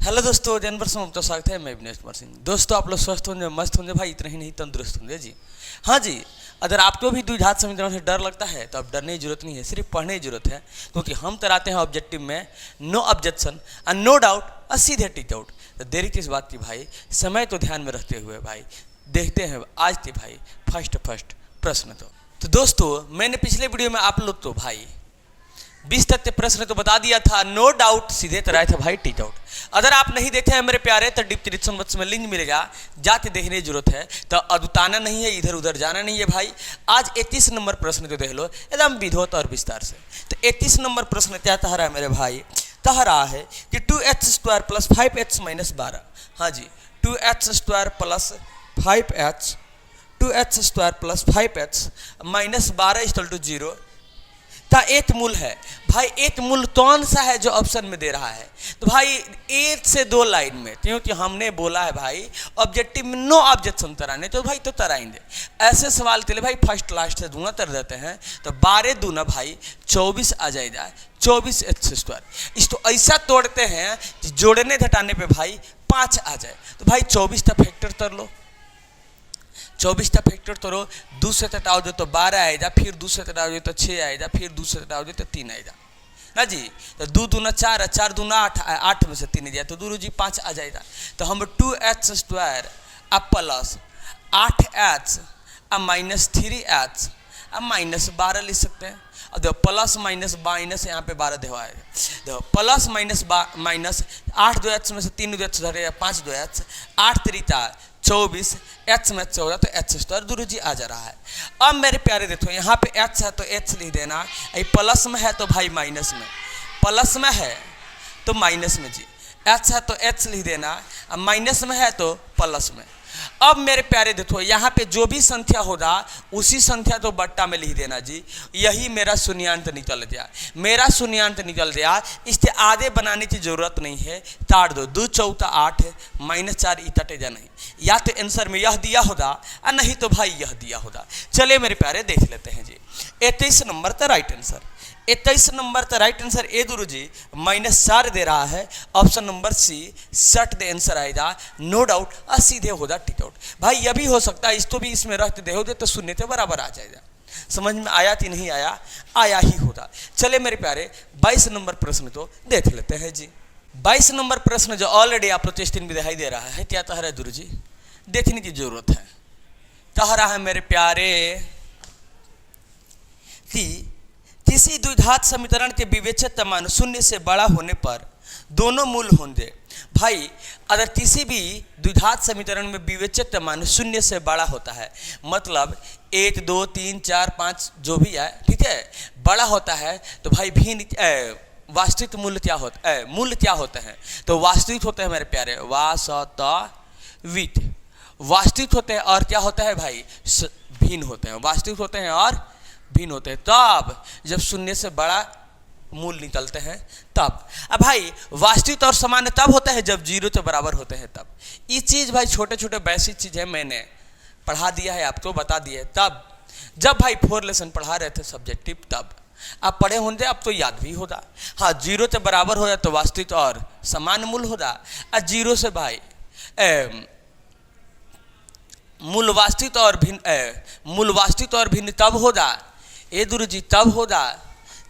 Hello दोस्तों, जनवर से तो स्वागत है। मैं विनेश कुमार सिंह। दोस्तों, आप लोग स्वस्थ होंगे, मस्त होंगे भाई, इतना ही नहीं तंदुरुस्त होंगे जी। हाँ जी, अगर आपको भी द्विघात समीकरण से डर लगता है तो अब डरने की जरूरत नहीं है, सिर्फ पढ़ने की जरूरत है, क्योंकि हम कराते हैं ऑब्जेक्टिव में no objection and no doubt और सीधे टिक आउट। तो देरी किस बात की भाई, समय तो ध्यान में रखते हुए भाई देखते हैं आज के भाई फर्स्ट प्रश्न। तो दोस्तों, मैंने पिछले वीडियो में आप लोग तो भाई 20 तक के प्रश्न तो बता दिया था, नो डाउट सीधे तरह था भाई टिक आउट। अगर आप नहीं देखे हैं मेरे प्यारे तो डिस्क्रिप्शन बॉक्स में लिंक मिलेगा, जाके देखने की जरूरत है। तो अदुताना नहीं है, इधर उधर जाना नहीं है भाई। आज 31 नंबर प्रश्न तो देख लो एकदम विधोत और विस्तार से। तो 31 नंबर प्रश्न क्या कह रहा है मेरे भाई, कह रहा है कि 2h² प्लस 5h माइनस 12। हाँ जी, 2h² plus 5h, 2h² plus 5h minus 12 equal to 0 का एक मूल है। भाई एक मूल कौन सा है जो ऑप्शन में दे रहा है? तो भाई 1 से 2 लाइन में, क्योंकि हमने बोला है भाई ऑब्जेक्टिव में नो ऑब्जेक्शन कराने, तो भाई तो कराएंगे। ऐसे सवाल के लिए भाई फर्स्ट लास्ट से दूना कर देते हैं। तो 12 दूना भाई 24 आ जाएगा, 24h²। इसको ऐसा तोड़ते हैं कि जोड़ने घटाने पे भाई 5 आ जाए। तो भाई 24 का फैक्टर कर लो, 24 का फैक्टर करो, 2 से घटाओगे तो 12 आएगा, फिर 2 से घटाओगे तो 6 आएगा, फिर 2 से घटाओगे तो 3 आएगा ना जी। तो 2 दूना 4, 4 दूना 8, 8 में से 3 जाए तो 2 जी 5 आ जाएगा। तो हम 2h² plus 8h minus 3h minus 12 लिख सकते हैं। और देखो प्लस माइनस माइनस यहाँ पे 12 देवा है। देखो प्लस माइनस माइनस 8 2h में से 3 2h धरे 5 2h, 8 3 24, h में 14 तो h² दूर जी आ जा रहा है। अब मेरे प्यारे देखो, यहाँ पे h है तो h लिख देना, प्लस में है तो भाई माइनस में, प्लस में है तो माइनस में जी, h है तो h लिख देना, माइनस में है तो प्लस में। अब मेरे प्यारे देखो, यहाँ पे जो भी संख्या होगा उसी संख्या तो बट्टा में लिख देना जी। यही मेरा शून्यांत निकल गया, मेरा शून्यांत निकल गया। इससे आधे बनाने की जरूरत नहीं है, ताड़ दो, 2 चौथा 8 माइनस 4 इतटेगा नहीं। या तो आंसर में यह दिया होगा और नहीं तो भाई यह दिया होगा। चलिए मेरे प्यारे देख लेते हैं जी। 21 नंबर का राइट आंसर, 21 नंबर का राइट आंसर ए गुरु जी -4 दे रहा है। ऑप्शन नंबर सी 60 दे आंसर आएगा, नो डाउट और सीधे होगा टिक आउट। भाई यह भी हो सकता है इसको भी इसमें रख दे तो शून्य के बराबर आ जाएगा। समझ में आया कि नहीं आया? आया ही होगा। चले मेरे प्यारे 22 नंबर प्रश्न तो देख लेते हैं जी। 22 नंबर प्रश्न जो ऑलरेडी आप लोग स्क्रीन में दिखाई दे रहा है, क्या कह रहा है गुरु जी, देखने की जरूरत है। कह रहा है मेरे प्यारे कि किसी द्विघात समीकरण के विवेच्य मान 0 से बड़ा होने पर दोनों मूल होंगे। भाई अगर किसी भी द्विघात समीकरण में विवेच्य मान 0 से बड़ा होता है, मतलब 1 2 3 4 5 जो भी है, ठीक है, बड़ा होता है, तो भाई भिन्न वास्तविक मूल्य क्या होता है? मूल्य क्या होते हैं? तो वास्तविक होते हैं मेरे प्यारे, वास्तविक वास्तविक होते हैं। और क्या होता है भाई? भिन्न होते हैं। वास्तविक होते हैं और भिन्न होते हैं। तब जब 0 से बड़ा मूल निकलते हैं तब। अब भाई वास्तविक और सामान्य तब होता है जब 0 के बराबर होते हैं तब। ये चीज़ भाई छोटे छोटे बेसिक चीज़ है, मैंने पढ़ा दिया है, आपको बता दिया है। तब जब भाई 4 लेसन पढ़ा रहे थे सब्जेक्टिव, तब आप पढ़े होंगे, अब तो याद भी होगा। हाँ, 0 के बराबर हो जाए तो वास्तविक और सामान्य मूल होगा, और 0 से भाई मूल वास्तविक और भिन्न, मूल वास्तविक और भिन्न तब होगा ए गुरु जी, तब होगा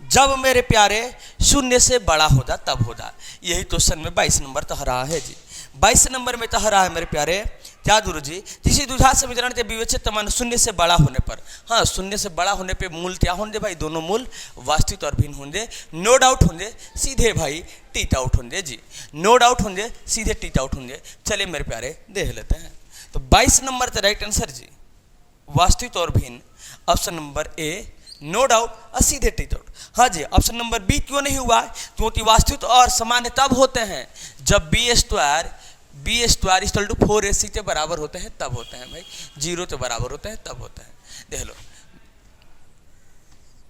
जब मेरे प्यारे 0 से बड़ा होगा, तब होगा। यही क्वेश्चन में 22 नंबर कह रहा है जी। 22 नंबर में कह रहा है मेरे प्यारे, क्या गुरु जी, किसी द्विघात समीकरण के विवेच्य मान 0 से बड़ा होने पर, हाँ 0 से बड़ा होने पे मूल क्या होंगे भाई? दोनों मूल वास्तविक और भिन्न होंगे, नो डाउट होंगे, सीधे भाई टिक आउट होंगे जी। नो डाउट होंगे, सीधे टिक आउट होंगे। चलिए मेरे प्यारे देख लेते हैं। तो 22 नंबर का राइट आंसर जी वास्तविक और भिन्न, option number A no doubt और सीधे टिक आउट। हाँ जी, ऑप्शन नंबर बी क्यों नहीं हुआ? क्योंकि वास्तविक और सामान्य तब होते हैं जब b² इक्वल टू 4ac के बराबर होते हैं, तब होते हैं भाई। 0 के बराबर होते हैं तब होते हैं। देख लो,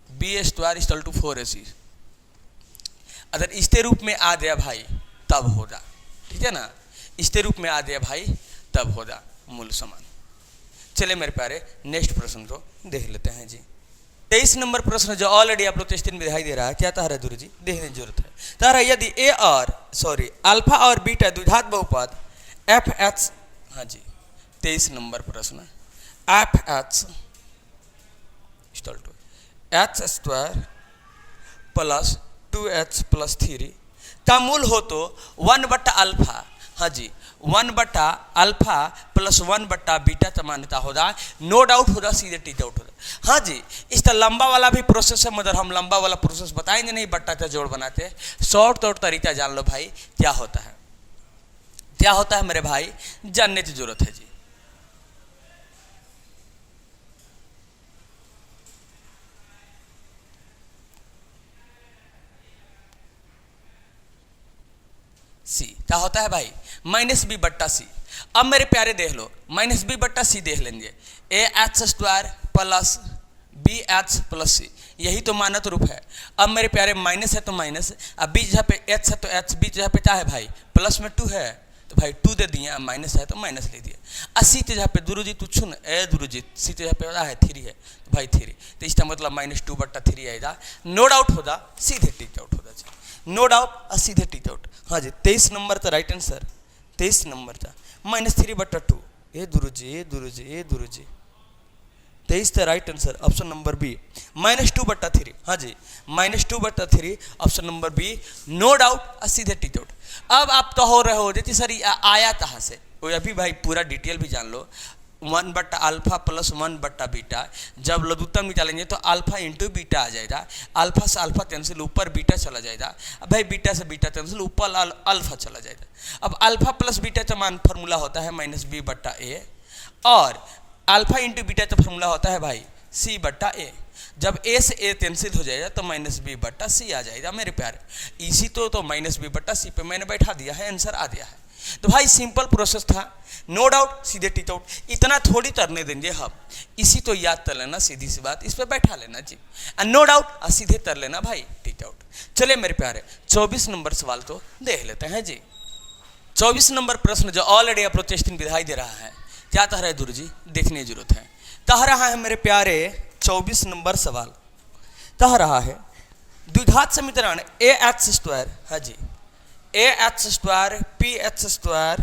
b² इक्वल टू 4ac अगर इसके रूप में आ गया भाई तब होगा, ठीक है ना, इसके रूप में आ गया भाई तब होगा मूल समान। चले मेरे प्यारे नेक्स्ट प्रश्न को देख लेते हैं जी। 23 नंबर प्रश्न जो ऑलरेडी आप लोग टेस्ट में दिखाई दे रहा है, क्या तारा गुरु जी देखने की जरूरत है। तारा यदि ए और अल्फा और बीटा द्विघात बहुपद एफ एच, हाँ जी 23 नंबर प्रश्न, F H H square plus 2h plus 3 का मूल हो तो 1 बट्टा अल्फा, हाँ जी 1 बट्टा अल्फा प्लस 1 बट्टा बीटा समानता होगा, नो डाउट होगा, सीधे टीच आउट होगा। हाँ जी इस तरह लंबा वाला भी प्रोसेस है, मगर हम लंबा वाला प्रोसेस बताएंगे नहीं, बट्टा का जोड़ बनाते। शॉर्ट तौर तरीका जान लो भाई क्या होता है, क्या होता है मेरे भाई, जानने की जरूरत है जी। सी क्या होता है भाई, माइनस बी बट्टा सी। अब मेरे प्यारे देख लो, माइनस बी बट्टा सी देख लेंगे, A H square plus B H plus C, यही तो मानक रूप है। अब मेरे प्यारे माइनस है तो माइनस, अब बी जहाँ पे एच है तो एच, बी जहाँ पे क्या है भाई प्लस में 2 है तो भाई 2 दे दिए, माइनस है तो माइनस ले दिया। सी के जहाँ पे दुरुजी तू छुन ए दुरुजी, सी के जहाँ पे है 3 है तो भाई 3, तो इसका मतलब माइनस 2 बट्टा 3 आएगा, नो डाउट होगा, सीधे टिक आउट होगा, नो डाउट सीधे टिक आउट। हाँ जी 23 नंबर था राइट आंसर, 23 नंबर था माइनस 3 बट्टा 2, ए दुरुजी ए दुरुजी ए दुरुजी, 23 था right answer, option number B minus 2 बट्टा 3। हाँ जी माइनस 2 बट्टा 3, option number B, no doubt सीधे टिक आउट। अब आप तो हो रहे हो देती सर आया कहाँ से, वो अभी भाई पूरा डिटेल भी जान लो। 1 बट्टा अल्फा प्लस 1 बट्टा बीटा, जब लघुत्तम निकालेंगे तो अल्फा इंटू बीटा आ जाएगा, अल्फा से अल्फा कैंसिल, ऊपर बीटा चला जाएगा, अब भाई बीटा से बीटा कैंसिल, ऊपर अल्फा चला जाएगा। अब अल्फा प्लस बीटा का मान फॉर्मूला होता है माइनस बी बट्टा ए, और अल्फा इंटू बीटा का फॉर्मूला होता है भाई सी बट्टा ए। जब ए से ए कैंसिल हो जाएगा तो माइनस बी बट्टा सी आ जाएगा मेरे प्यारे, इसी तो माइनस बी बट्टा सी पे मैंने बैठा दिया है, आंसर आ गया है। तो भाई सिंपल प्रोसेस था, नो डाउट सीधे टिक आउट, इतना थोड़ी करने देंगे हम, इसी तो याद कर लेना, सीधी सी बात, इस पर बैठा लेना जी, नो डाउट सीधे कर लेना भाई टिक आउट। चलिए मेरे प्यारे 24 नंबर सवाल तो देख लेते हैं जी। 24 नंबर प्रश्न जो ऑलरेडी आप लोग टेस्ट में दिखाई दे रहा है, क्या कह रहा है गुरु जी देखने की जरूरत है। कह रहा है मेरे प्यारे 24 नंबर सवाल कह रहा है द्विघात समीकरण ए एच स्क्वायर, हाँ जी A H square P H square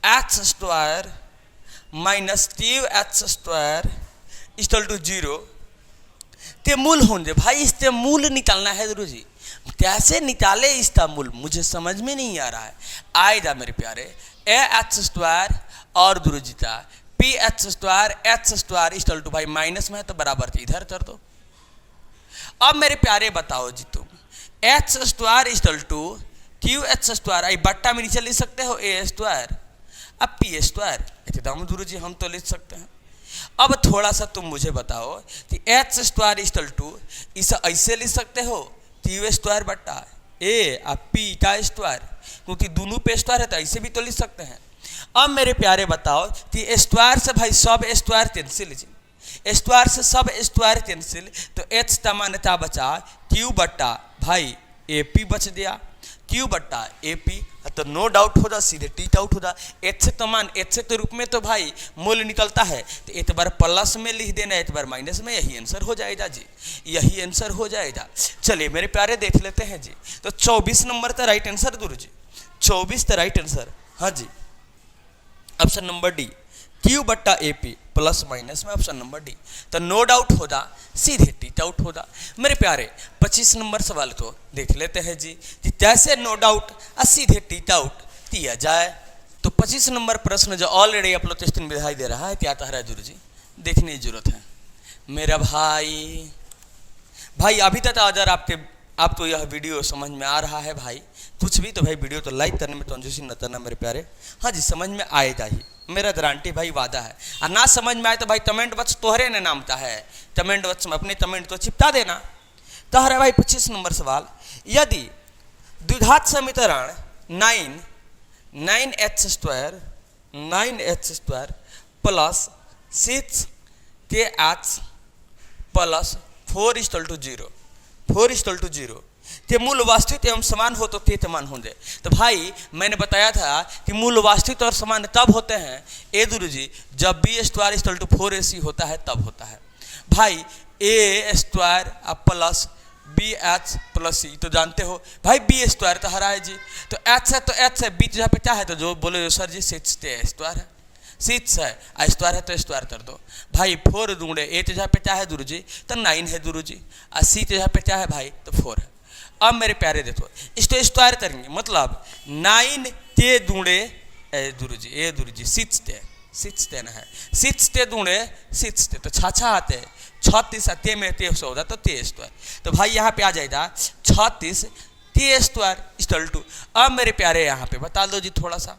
H square minus Q H square equal to 0 के मूल होंगे। भाई इसके मूल निकालना है गुरु जी, कैसे निकाले इसका मूल मुझे समझ में नहीं आ रहा है। आएगा मेरे प्यारे ए एच स्क्वायर और गुरु जी का P H square equal to भाई माइनस में है तो बराबर थी, इधर कर दो। अब मेरे प्यारे बताओ जी तुम H square equal to Q H square, आई बट्टा में नीचे लिख सकते हो ए स्क्वायर, अब पी स्क्वायर, एकदम गुरु जी हम तो लिख सकते हैं। अब थोड़ा सा तुम मुझे बताओ कि एच स्क्वायर इक्वल टू इसे ऐसे लिख सकते हो क्यू स्क्वायर बट्टा ए अब पी का स्क्वायर, क्योंकि दोनों पे स्क्वायर है तो ऐसे भी तो लिख सकते हैं। अब मेरे प्यारे बताओ कि स्क्वायर से भाई सब स्क्वायर कैंसिल, स्क्वायर से सब स्क्वायर कैंसिल, तो एच का मान्यता बचा क्यू बट्टा भाई ए पी बच गया, क्यू बट्टा ए पी, तो नो डाउट होगा सीधे टीक आउट होगा। एच से तो मान एच से के रूप में तो भाई मूल निकलता है, तो एक बार प्लस में लिख देना, एक बार माइनस में, यही आंसर हो जाएगा जी, यही आंसर हो जाएगा। चलिए मेरे प्यारे देख लेते हैं जी। तो 24 नंबर का राइट आंसर गुरु जी, 24 का राइट आंसर, हाँ जी ऑप्शन नंबर डी क्यू बट्टा ए पी प्लस माइनस में, ऑप्शन नंबर डी, तो नो डाउट होगा सीधे टीक आउट होगा। मेरे प्यारे 25 नंबर सवाल को देख लेते हैं जी कि कैसे नो डाउट सीधे टीक आउट किया जाए। तो 25 नंबर प्रश्न जो ऑलरेडी आप लोग टेस्ट में दिखाई दे रहा है, क्या कह रहा है गुरु जी देखने की जरूरत है। मेरा भाई अभी तक अगर आपको यह वीडियो समझ में आ रहा है भाई, कुछ भी तो भाई वीडियो तो लाइक करने में कंजूसी न करना मेरे प्यारे, हाँ जी समझ में आएगा ही, मेरा गारंटी भाई वादा है। और ना समझ में आए तो भाई कमेंट बॉक्स तोहरे ने नाम का है, कमेंट बॉक्स में अपने कमेंट तो चिपटा देना। कह रहा है भाई 25 नंबर सवाल, यदि द्विघात समीकरण 9h square plus 6kh plus 4 equal to 0 के मूल वास्तविक एवं समान हो तो के समान होंगे। तो भाई मैंने बताया था कि मूल वास्तविक और समान तब होते हैं ए गुरु जी जब B square equal to 4ac होता है, तब होता है। भाई A square plus B H plus C, तो जानते हो भाई बी स्क्वायर तो हरा है जी, तो एच है तो एच है, बी जहाँ पे क्या है तो जो बोले सर जी सिक्स स्क्वायर है, सिक्स है स्क्वायर है तो स्क्वायर कर दो भाई। 4 दूंगे ए जहाँ पे क्या है गुरु जी तो 9 है गुरु जी, और सी जहाँ पे क्या है भाई तो 4 है। अब मेरे प्यारे देखो इसको स्क्वायर करेंगे, मतलब 9 ते दूंगे गुरु जी ए गुरु जी 6 देना है, 6 दूंगे 6 तो छाछा आते हैं 36 ते में 23 होगा तो 23 स्क्वायर, तो भाई यहाँ पे आ जाएगा 36 ते स्क्वायर इक्वल टू। अब मेरे प्यारे यहाँ पे बता दो जी थोड़ा सा,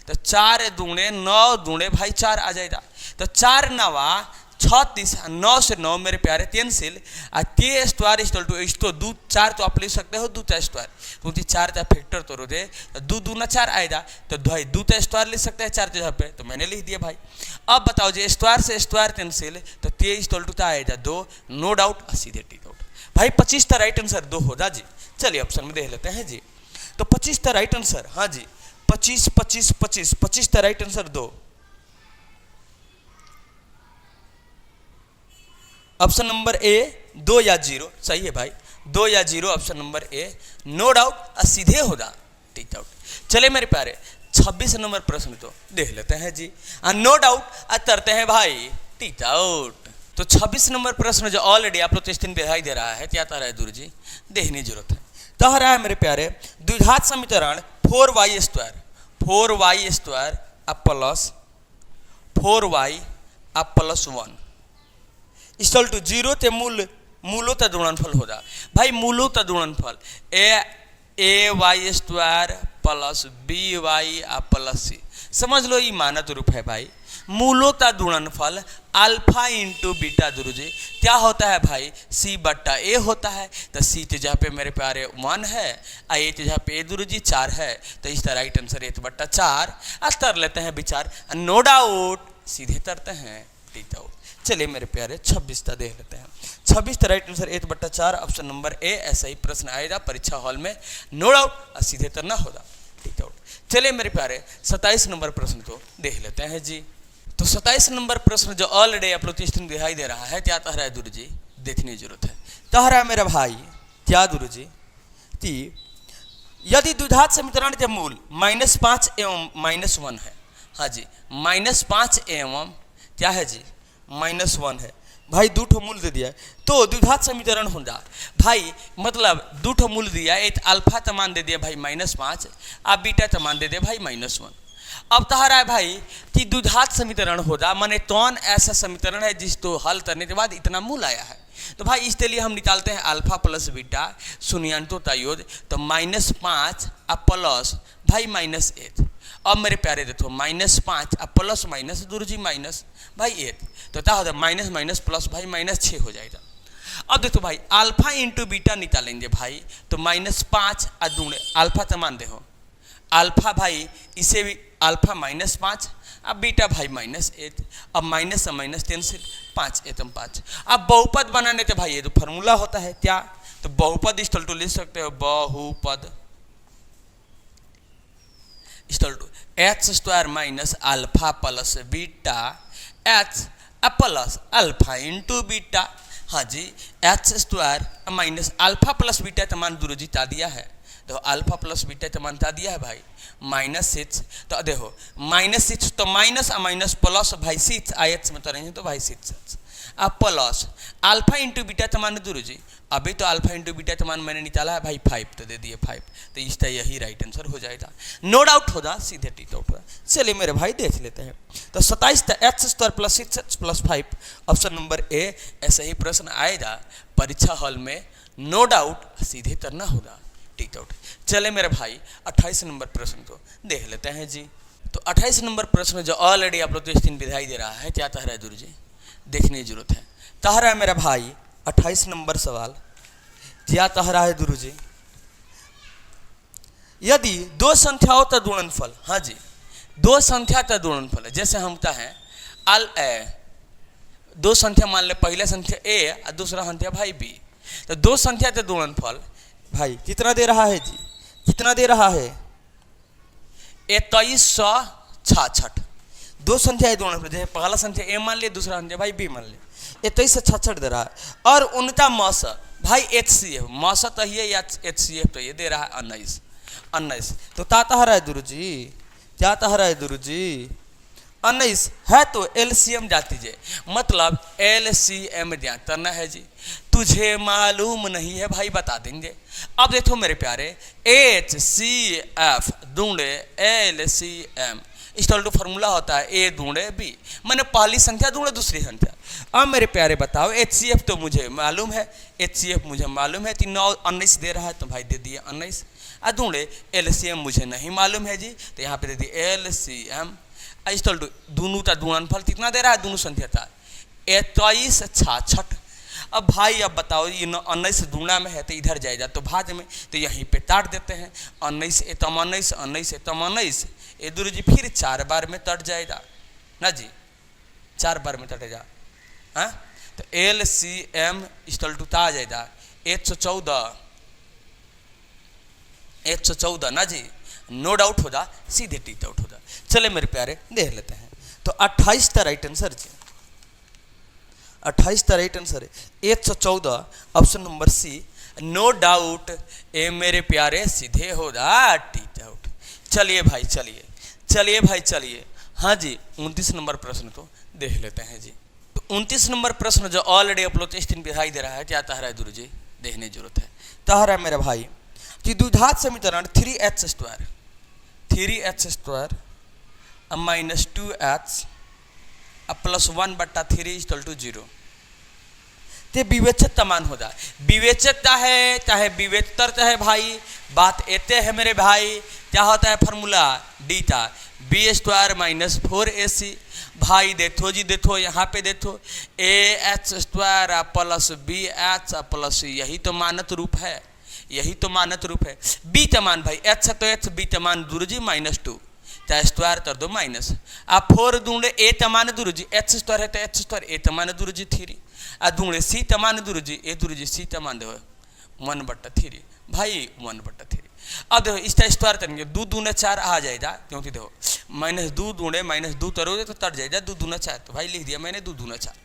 तो 4 दूंगे 9 दूंगे भाई 4 आ जाएगा, तो 4 9 36, 9 से 9 मेरे प्यारे कैंसिल, और ते स्क्वायर इक्वल टू इसको 2 4 तो आप ले सकते हो 2 का स्क्वायर, क्योंकि 4 का फैक्टर तो रोजे 2 दूना 4 आएगा, तो भाई 2 का स्क्वायर ले सकते हैं 4 जगह पे, तो मैंने लिख दिया भाई। अब बताओ जी स्क्वायर से स्क्वायर कैंसिल, तो ते इक्वल टू क्या आएगा 2, नो डाउट सीधे टी आउट भाई। 25 का राइट आंसर 2 होगा जी। चलिए ऑप्शन में देख लेते हैं जी, तो 25 का राइट आंसर, हाँ जी 25 25 25 25 का right answer 2, option number A 2 या 0 सही है भाई, 2 या 0 option number A, no doubt सीधे होगा टिक आउट। चले मेरे प्यारे 26 नंबर प्रश्न तो देख लेते हैं जी, नो डाउट करते हैं भाई टिक आउट। तो 26 नंबर प्रश्न जो ऑलरेडी आप लोग को स्क्रीन पे दिखाई दे रहा है, क्या रहा है दूर जी देखने की जरूरत है। तो रहा है मेरे प्यारे द्विघात समीकरण 4y square plus 4y plus 1 equal to 0 ते मूलों का गुणनफल होगा भाई, मूलों का गुणनफल A Y square plus B Y plus C, समझ लो ये मानक रूप है भाई। मूलों का गुणनफल अल्फा इंटू बीटा गुरु जी क्या होता है भाई सी बट्टा ए होता है, तो सी के जहाँ पे मेरे प्यारे 1 है, ए के जहाँ पे ए गुरु जी 4 है, तो इसका राइट आंसर 1/4। अब कर लेते हैं विचार, नो डाउट सीधे करते हैं टिक आउट। चलिए मेरे प्यारे 26 का देख लेते हैं, 26 का राइट आंसर 1/4 ऑप्शन नंबर ए, ऐसा ही प्रश्न आएगा परीक्षा हॉल में, नो डाउट सीधे करना होगा टिक आउट। चलिए मेरे प्यारे 27 नंबर प्रश्न को देख लेते हैं जी। तो 27 नंबर प्रश्न जो ऑलरेडी आप लोग स्क्रीन दिखाई दे रहा है, क्या रहा है गुरु जी देखने की जरूरत है। कह रहा है मेरा भाई क्या गुरु जी कि यदि द्विघात समीकरण के मूल -5 एवं -1 है, हाँ जी -5 एवं क्या है जी -1 है भाई, 2 मूल दे दिया तो द्विघात समीकरण होगा भाई, मतलब 2 मूल दिया, एक अल्फा का मान दे दिया भाई -5, अब बीटा का मान दे दिया भाई -1। अब कह रहा है भाई कि द्विघात समीकरण होगा, माने कौन ऐसा समीकरण है जिसको हल करने के बाद इतना मूल आया है। तो भाई इसके लिए हम निकालते हैं अल्फा प्लस बीटा शून्यांकों का योग, तो -5 प्लस भाई -8। अब मेरे प्यारे देखो -5 प्लस माइनस गुरु जी माइनस भाई 8, तो क्या होता है माइनस माइनस प्लस भाई -6 हो जाएगा। अब देखो भाई अल्फा इंटू बीटा निकालेंगे भाई, तो -5 दूंगे अल्फा तो मान दे हो अल्फा भाई, इसे भी अल्फा -5, अब बीटा भाई -8, अब माइनस से माइनस कैंसिल 5 एतम 5। अब बहुपद बनाने के भाई ये तो फॉर्मूला होता है क्या, तो बहुपद इक्वल टू लिख सकते हो बहुपद equal to h² minus alpha plus beta h plus alpha into beta, हाँ जी h² minus alpha plus beta का मान गुरु जी ता दिया है, तो अल्फा प्लस बीटा का मान ता दिया है भाई -6, तो देखो -6 तो माइनस माइनस प्लस भाई 6 आयत में तो रहेंगे तो भाई 6 अब प्लस अल्फा इंटू बीटा का मान गुरु जी, अभी तो अल्फा इंटू बीटा का मान मैंने निकाला है भाई 5, तो दे दिए 5, तो इसका यही राइट आंसर हो जाएगा, नो डाउट होगा सीधे टिक आउट होगा। चलिए मेरे भाई देख लेते हैं, तो 27 h² plus 6h plus 5 option number ए, ऐसा ही प्रश्न आएगा परीक्षा हॉल में, नो डाउट सीधे करना होगा टिक आउट। चले मेरे भाई 28 नंबर प्रश्न को देख लेते हैं जी। तो 28 नंबर प्रश्न जो ऑलरेडी आप लोग को स्क्रीन दिखाई दे रहा है, क्या कह रहा है गुरु जी देखने की जरूरत है। कह रहा है मेरा भाई 28 नंबर सवाल, क्या कह रहा है गुरु जी, यदि 2 संख्याओं का गुणनफल, हाँ जी 2 संख्या का गुणनफल है, जैसे हम कहें 2 संख्या मान ले, पहला संख्या ए और दूसरा संख्या भाई बी, तो 2 संख्या का गुणनफल भाई कितना दे रहा है जी, कितना दे रहा है 2166। 2 संख्या है गुणनफल, जैसे पहला संख्या ए मान ले, दूसरा संख्या भाई बी मान ले, 23 से 66 दे रहा है। और उनका मौस भाई HCF मौस तो ये या HCF तो ये दे रहा है 19। तो ताता है गुरु जी, क्या ताहरा है गुरु जी 19 है तो LCM जाती जे, मतलब LCM ध्यान करना है जी। तुझे मालूम नहीं है भाई, बता देंगे। अब देखो मेरे प्यारे HCF ढूंढे LCM इक्वल टू फॉर्मूला होता है A ढूंढे B, मैंने पहली संख्या ढूंढे दूसरी संख्या। अब मेरे प्यारे बताओ HCF तो मुझे मालूम है, HCF मुझे मालूम है 19 दे रहा है तो भाई दे दिए 19। ढूंढे LCM मुझे नहीं मालूम है जी, तो यहाँ पे दे दिए LCM इक्वल टू दोनों का गुणनफल कितना दे रहा है, दोनों संख्या का 21 66। अब भाई अब बताओ ये 19 दूना में है तो इधर जाएगा तो भाज में, तो यहीं पे काट देते हैं 19 एतम 19 19 एतम 19 ए दुरु जी फिर 4 बार में तट जाएगा ना जी, 4 बार में तटेगा। हाँ तो LCM इक्वल टू आ जाएगा 114 ना जी, नो डाउट हो जा, सीधे टिक आउट हो जा। चले मेरे प्यारे देख लेते हैं। तो 28 का राइट आंसर जी, 28 का राइट आंसर है 114 option number C, no doubt. ए मेरे प्यारे सीधे हो जा टिक आउट। चलिए भाई चलिए। हाँ जी 29 नंबर प्रश्न तो देख लेते हैं जी। तो 29 नंबर प्रश्न जो ऑलरेडी अपलोड स्क्रीन पे दिखाई दे रहा है, क्या तहरा है गुरु जी, देखने की जरूरत है। तहरा मेरे भाई कि द्विघात समीकरण 3h² minus 2h plus 1/3 equal to 0 ते विवेचक मान हो जाए। विवेचकता है चाहे विवेचतर चाहे भाई, बात एते है मेरे भाई, क्या होता है फॉर्मूला डीटा B² माइनस 4AC। भाई देखो जी देखो यहाँ पे देखो AH² प्लस BH प्लस यही तो मानक रूप है, यही तो मानक रूप है। बी का मान भाई H तो H, बी का मान गुरु जी -2 चाहे स्क्वायर कर दो माइनस। आप 4 ढूंढे A तमान दुरु जी H² है तो H² A तमान दुरु जी 3। आ ढूंढे C तमान दुरु जी A दुरु जी C तमान दो 1/3 भाई 1/3। अब देखो इसका स्क्वायर करेंगे 2 दूने 4 आ जाएगा, क्योंकि देखो -2 ढूंढे -2 करोगे तो तट जाएगा 2 दूना 4, तो भाई लिख दिया मैंने 2 दूना 4।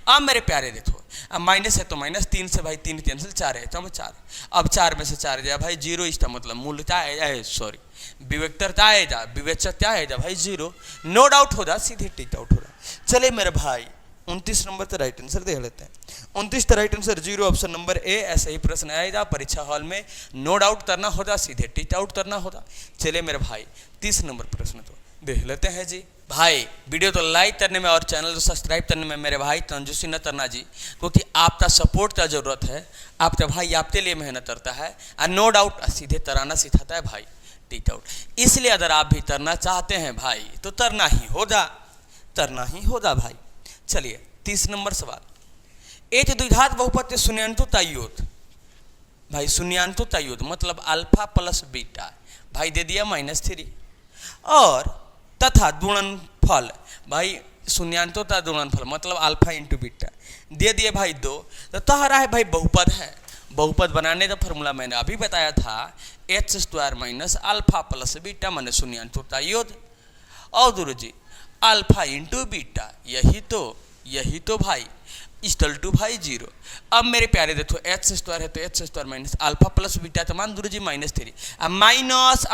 अब मेरे प्यारे देखो अब माइनस है तो माइनस, 3 से भाई 3 कैंसिल 4 है तो हम 4। अब 4 में से 4 जाए भाई 0, इसका मतलब मूल्य क्या है, सॉरी विवेक्तर क्या आएगा, विवेचक क्या आएगा भाई 0। नो डाउट हो जा, सीधे टिक आउट हो रहा। चले मेरे भाई 29 नंबर तो राइट आंसर देख लेते हैं। 29 तो राइट आंसर 0 ऑप्शन नंबर ए। ऐसे ही प्रश्न आएगा परीक्षा हॉल में, नो डाउट करना होगा, सीधे टिक आउट करना होगा। चले मेरे भाई 30 नंबर प्रश्न तो देख लेते हैं जी। भाई वीडियो तो लाइक करने में और चैनल को सब्सक्राइब करने में मेरे भाई कंजूसी न करना जी, क्योंकि आपका सपोर्ट का जरूरत है। आपका भाई आपके लिए मेहनत करता है और नो डाउट सीधे तराना सिखाता है भाई टिक आउट। इसलिए अगर आप भी तरना चाहते हैं भाई तो तरना ही होगा भाई। चलिए 30 नंबर सवाल, एक द्विघात बहुपद शून्यान्तु तयोद भाई, शून्यान्तु तयोद मतलब अल्फा प्लस बीटा भाई दे दिया -3 और तथा गुणनफल भाई शून्यान्तों का गुणनफल मतलब अल्फा इंटू बीटा दे दिए भाई 2। तो तहरा है भाई बहुपद है, बहुपद बनाने का फॉर्मूला मैंने अभी बताया था H² minus alpha plus beta माने शून्यान्तों का योग और गुरु जी अल्फा इंटू बीटा, यही तो भाई इक्वल टू भाई 0। अब मेरे प्यारे देखो H² है तो H² minus alpha plus beta तो मान गुरु जी -3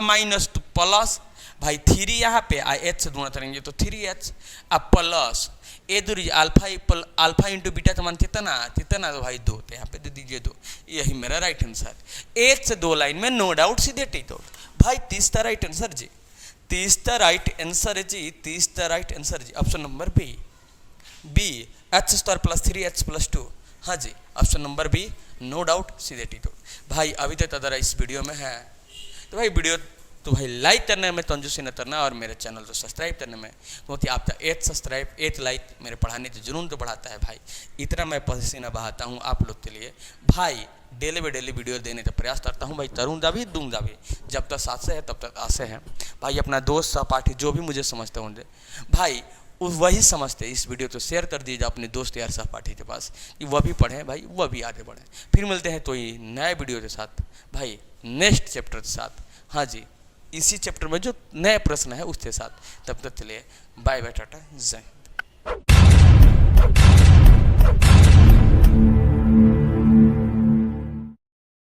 माइनस टू प्लस भाई 3 यहाँ पे H से गुणा करेंगे तो 3H अब प्लस ए दूरी अल्फा इंटू बीटा का मान कितना तो भाई 2, तो यहाँ पे दे दीजिए 2। यही मेरा राइट आंसर, 1 से 2 लाइन में नो डाउट सीधे टिक आउट भाई। 30 का राइट आंसर जी, 30 का राइट आंसर है जी, 30 का राइट आंसर जी option number B H² plus 3H plus 2। हाँ जी option number B no doubt सीधे टिक आउट। भाई अभी तक अगर इस वीडियो में है तो भाई वीडियो तो भाई लाइक करने में कंजूसी न करना और मेरे चैनल को सब्सक्राइब करने में, क्योंकि आपका 8 सब्सक्राइब 8 लाइक मेरे पढ़ाने के जुनून तो बढ़ाता है भाई। इतना मैं पसीना बहाता हूँ आप लोग के लिए भाई, डेली बाई डेली वीडियो देने का प्रयास करता हूँ भाई। करूँगा भी दूंगा भी, जब तक साथ से है तब तक आसे हैं भाई। अपना दोस्त सहपाठी जो भी मुझे समझते होंगे भाई वही समझते, इस वीडियो को शेयर कर दीजिए अपने दोस्त यार सहपाठी के पास कि वह भी पढ़ें भाई, वह भी आगे बढ़ें। फिर मिलते हैं तो ये नए वीडियो के साथ भाई, नेक्स्ट चैप्टर के साथ। हाँ जी इसी चैप्टर में जो नए प्रश्न है उसके साथ। तब तक चलिए बाय बाय टाटा जय हिंद। है।